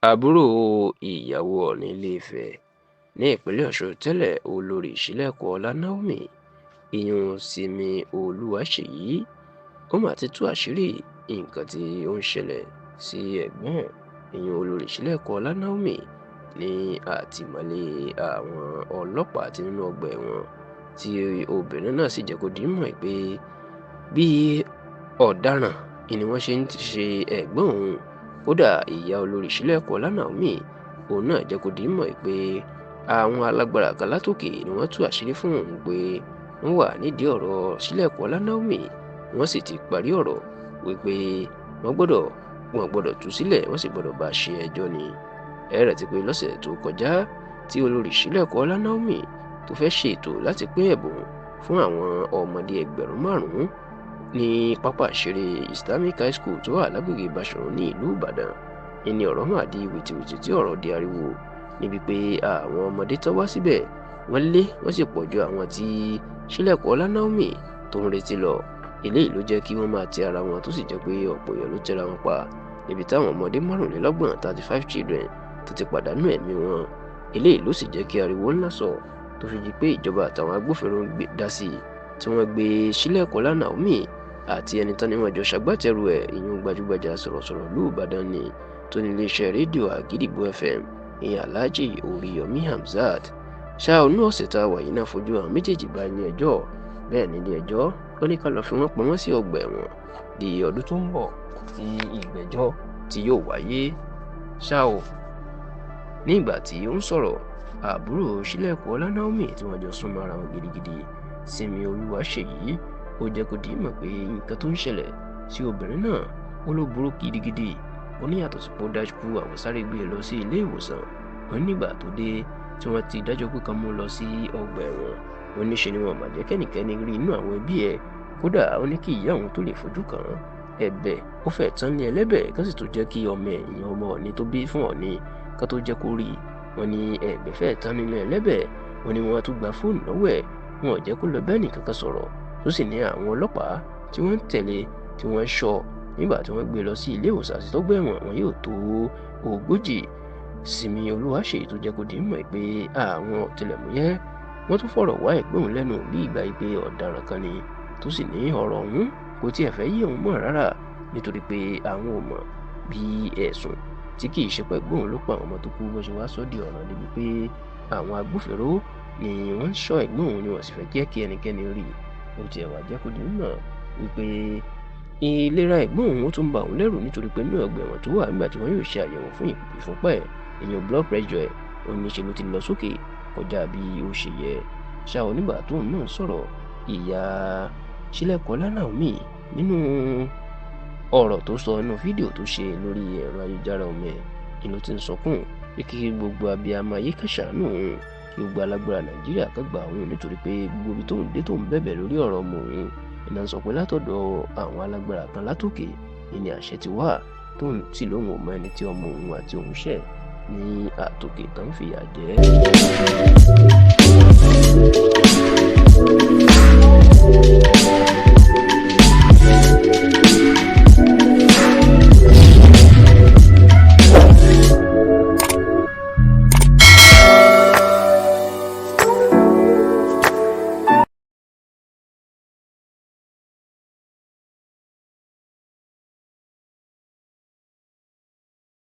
àbúrò ìyàwó ọ̀ọ̀ni ilé-ifẹ̀ ní ìpínlẹ̀ ọ̀ṣun tẹ́lẹ̀ olórí ìṣílẹ̀kùnọ́lá naomi ìyún simi olùwáṣèyí ó mà ti tú àṣírí nǹkan tí ó ń ṣẹlẹ̀ sí ẹ̀gbọ́n ẹ̀ ìyún olórí ìṣílẹ̀kùnọ́lá naomi ní àtìmọ́lé àwọn ọlọ́pàá àti nínú ọgbà ẹ̀wọ̀n tí obìnrin náà sì jẹ́ kó di mọ̀ pé bí ọ̀daràn ni wọ́n ṣe ń ṣe ẹ̀gbọ́n òun. Kódà ìyá olórí ìṣílẹ̀kùnọ́lá naomi òun náà jẹ́ kó di mọ̀ pé àwọn alágbára kan látòkè ni wọ́n tú àṣírí fún òun pé wọ́n wà nídìí ọ̀rọ̀ ìṣílẹ̀kùnọ́lá naomi wọ́n sì ti parí ọ̀rọ̀ wípé wọ́n gbọ́dọ̀ tú sílẹ̀ wọ́n sì gbọ́dọ̀ bá a ṣe ẹjọ́ ni. Ẹ rántí pé lọ́sẹ̀ tó kọjá tí olórí ìṣílẹ̀kùnọ́lá naomi tó fẹ́ ṣe ètò láti pín ẹ̀bùn fún àwọn ọmọdé 5,000 ní pápá ìṣeré Islamic High School tó wà lágbègbè Ìbàṣọ̀run ní ìlú Ìbàdàn ìní ọ̀rọ̀ náà di wìtìwìtì tí ọ̀rọ̀ di ariwo níbi pé àwọn ọmọdé tó wá síbẹ̀ wọ́n sì pọ̀ ju àwọn tí ìṣílẹ̀kùnọ́lá naomi tó ń retí lọ. Eléyìí ló jẹ́ kí wọ́n máa tẹ ara wọn tó sì jẹ́ pé ọ̀pọ̀ èèyàn ló tẹra wọn pa níbi táwọn ọmọdé 35 children tó ti pàdánù ẹ̀mí wọn. Eléyìí ló sì jẹ́ kí ariwo ńlá sọ tó fi di pé ìjọba àtàwọn agbófinró ń dá sí i tí wọ́n gbé ìṣílẹ̀kùnọ́lá naomi àti ẹni tán ni wọ́n jọ ṣagbátẹrù ẹ̀ ìyún gbajúgbajà sọ̀rọ̀sọ̀rọ̀ ìlú Ìbàdàn ni tó ní iléeṣẹ́ rédíò Àgídìgbò FM ìyẹn Alhaji Oríyọmí Hamzat. Ṣá inú ọ̀sẹ̀ tá a wà yìí náà fojú àwọn méjèèjì bá ilé ẹjọ́ bẹ́ẹ̀ ní ilé ẹjọ́ ó ní ká lọ fi wọ́n pamọ́ sí ọgbà ẹ̀wọ̀n di ọdún tó ń bọ̀ tí ìgbẹ́jọ́ tí yóò wáyé. Ṣá o ní ìgbà tí ó ń sọ̀rọ̀ àbúrò ìṣílẹ̀kùnọ́lá naomi tí wọ́n jọ súnmọ́ ara wọn gidigidi Simi Olúwaṣèyí ó jẹ́ kó di mọ̀ pé nǹkan tó ń ṣẹlẹ̀ sí obìnrin náà ó ló burú gidigidi. Ó ní yàtọ̀ sí pé ó dájú pé àwọn sáré gbé e lọ sí ilé ìwòsàn wọn nígbà tó dé tí wọ́n ti dájọ́ pé kan mú lọ sí ọgbà ẹ̀wọ̀n ó ní ṣe ni wọn mà jẹ́ kẹ́nìkẹ́ni rí inú àwọn ẹbí ẹ̀. Kódà ó ní kí ìyá òun tó lè fojú kàn án ẹ̀bẹ̀ ó fẹ́ tán ní ẹlẹ́bẹ̀ kan sì tó jẹ́ kí ọmọ ẹ̀yìn ọmọ ọ̀ọ̀ni tó bí fún ọ̀ọ̀ni kan tó jẹ́ kó rí wọn ní ẹ̀bẹ̀ fẹ́ tán nínú ẹlẹ́bẹ̀ wọn ni wọ́n tún gba fóònù lọ́wọ́ ẹ̀ wọn ò jẹ́ kó lọ bẹ́ẹ̀ nìkan kan sọ̀rọ̀ tó sì ní àwọn ọlọ́pàá tí wọ́n ń tẹ̀lé tí wọ́n ń ṣọ́ nígbà tí wọ́n gbé lọ sí ilé ìwòsàn àti tọ́gbà ẹ̀wọ̀n wọn yóò tó 40. Simi Olúwaṣèyí tó jẹ́ kó di mọ̀ pé àwọn ọ̀tẹlẹ̀múyẹ́ wọ́n tún fọ̀rọ̀ wá ẹ̀gbọ́n òun lẹ́nu bí ìgbà pé ọ̀daràn kan ni tó sì ní ọ̀rọ̀ ọ̀hún kò tiẹ̀ fẹ́ yé òun mọ́ rárá nítorí pé àwọn ò mọ̀ bí ẹ̀sùn tí kì í ṣe pé ẹ̀gbọ́n òun ló pa àwọn ọmọ tó kú bó ṣe wá sọ́ di ọ̀ràn débi pé àwọn agbófinró ni wọ́n ń ṣọ́ ẹ̀gbọ́n òun ni wọ́n sì fẹ́ jẹ́ kí ẹnikẹ́ni rí i. Ó tiẹ̀ wá jẹ́ kó di mọ̀ wípé ìlera ẹ̀gbọ́n òun ó tún bà òun lẹ́rù nítorí pé inú ọgbà ẹ̀wọ̀n tó wà nígbà tí wọ́n yóò ṣe àyẹ̀wò fún ìfúnpá ẹ̀ èèyàn blood pressure ẹ̀ ó ní ṣe ló ti lọ sókè kọjá bí ó ṣe yẹ. Ṣá o nígbà tóun náà sọ̀rọ̀ ìyá ìṣílẹ̀kùnọ́lá naomi nínú ọ̀rọ̀ tó sọ nínú fídíò tó ṣe lórí ẹ̀rọ ayélujára ọmọ ẹ̀ ni ló ti ń sọkún pé kí gbogbo abiyamọ ayé kan ṣàánú òun kí gbogbo alágbára nàìjíríà kan gbà òun nítorí pé gbogbo ibi tóun dé tóun bẹ̀bẹ̀ lórí ọ̀rọ̀ ọmọ òun iná sọ pé látọ̀dọ̀ àwọn alágbára kan látòkè ní àṣẹ ti wà tóun sì lóun ò mọ ẹni tí ọmọ òun àti òun ṣẹ̀ ní àtòkè tán fìyà jẹ.